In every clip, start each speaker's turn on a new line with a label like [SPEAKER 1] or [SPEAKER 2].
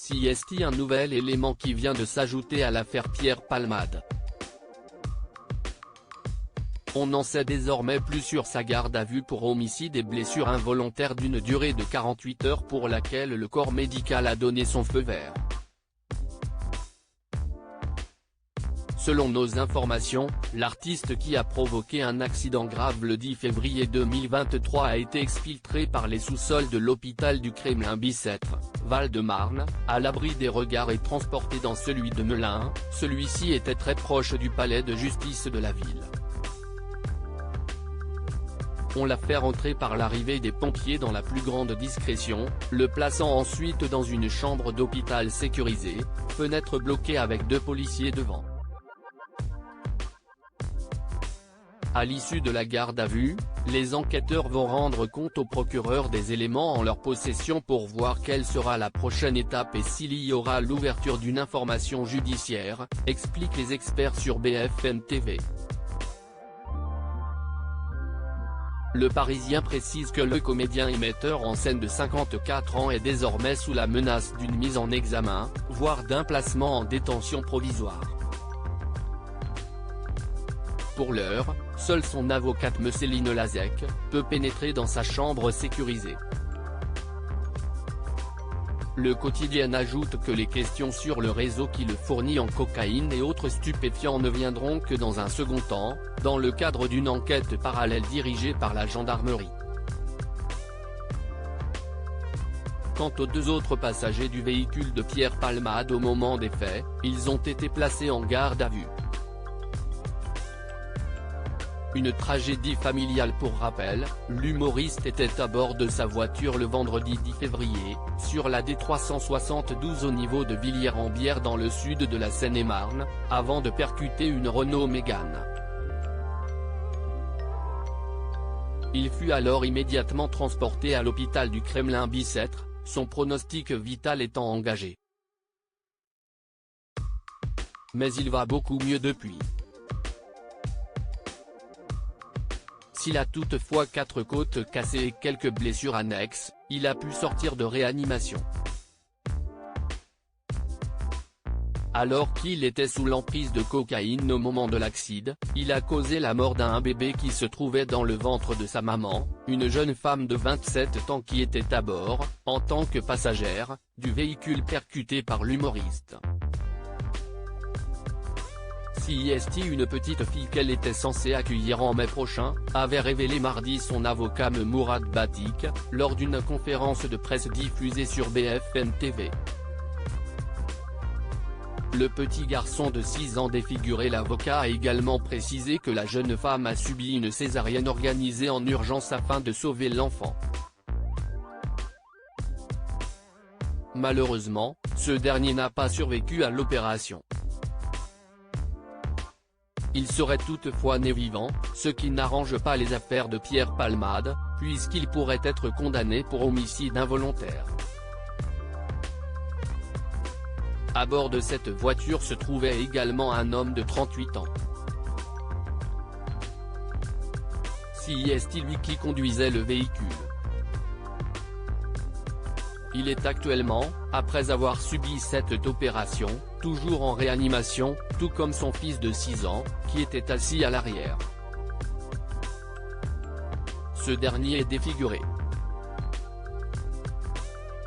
[SPEAKER 1] CIST, un nouvel élément qui vient de s'ajouter à l'affaire Pierre Palmade. On en sait désormais plus sur sa garde à vue pour homicide et blessure involontaire d'une durée de 48 heures pour laquelle le corps médical a donné son feu vert. Selon nos informations, l'artiste qui a provoqué un accident grave le 10 février 2023 a été exfiltré par les sous-sols de l'hôpital du Kremlin-Bicêtre, Val-de-Marne, à l'abri des regards et transporté dans celui de Melun. Celui-ci était très proche du palais de justice de la ville. On l'a fait rentrer par l'arrivée des pompiers dans la plus grande discrétion, le plaçant ensuite dans une chambre d'hôpital sécurisée, fenêtre bloquée avec 2 policiers devant. À l'issue de la garde à vue, les enquêteurs vont rendre compte au procureur des éléments en leur possession pour voir quelle sera la prochaine étape et s'il y aura l'ouverture d'une information judiciaire, expliquent les experts sur BFM TV. Le Parisien précise que le comédien et metteur en scène de 54 ans est désormais sous la menace d'une mise en examen, voire d'un placement en détention provisoire. Pour l'heure, seule son avocate Céline Lazec peut pénétrer dans sa chambre sécurisée. Le quotidien ajoute que les questions sur le réseau qui le fournit en cocaïne et autres stupéfiants ne viendront que dans un second temps, dans le cadre d'une enquête parallèle dirigée par la gendarmerie. Quant aux 2 autres passagers du véhicule de Pierre Palmade au moment des faits, ils ont été placés en garde à vue. Une tragédie familiale pour rappel, l'humoriste était à bord de sa voiture le vendredi 10 février, sur la D372 au niveau de Villiers-en-Bière dans le sud de la Seine-et-Marne, avant de percuter une Renault Mégane. Il fut alors immédiatement transporté à l'hôpital du Kremlin-Bicêtre, son pronostic vital étant engagé. Mais il va beaucoup mieux depuis. S'il a toutefois 4 côtes cassées et quelques blessures annexes, il a pu sortir de réanimation. Alors qu'il était sous l'emprise de cocaïne au moment de l'accident, il a causé la mort d'un bébé qui se trouvait dans le ventre de sa maman, une jeune femme de 27 ans qui était à bord, en tant que passagère, du véhicule percuté par l'humoriste. CIST, une petite fille qu'elle était censée accueillir en mai prochain, avait révélé mardi son avocat Mourad Batik, lors d'une conférence de presse diffusée sur BFM TV. Le petit garçon de 6 ans défiguré. L'avocat a également précisé que la jeune femme a subi une césarienne organisée en urgence afin de sauver l'enfant. Malheureusement, ce dernier n'a pas survécu à l'opération. Il serait toutefois né vivant, ce qui n'arrange pas les affaires de Pierre Palmade, puisqu'il pourrait être condamné pour homicide involontaire. À bord de cette voiture se trouvait également un homme de 38 ans. CIST, lui qui conduisait le véhicule. Il est actuellement, après avoir subi cette opération, toujours en réanimation, tout comme son fils de 6 ans, qui était assis à l'arrière. Ce dernier est défiguré.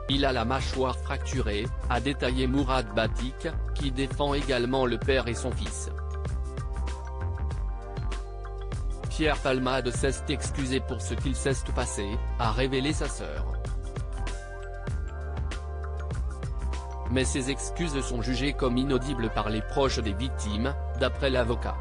[SPEAKER 1] Il a la mâchoire fracturée, a détaillé Mourad Batik, qui défend également le père et son fils. Pierre Palmade s'est excusé pour ce qu'il s'est passé, a révélé sa sœur. Mais ces excuses sont jugées comme inaudibles par les proches des victimes, d'après l'avocat.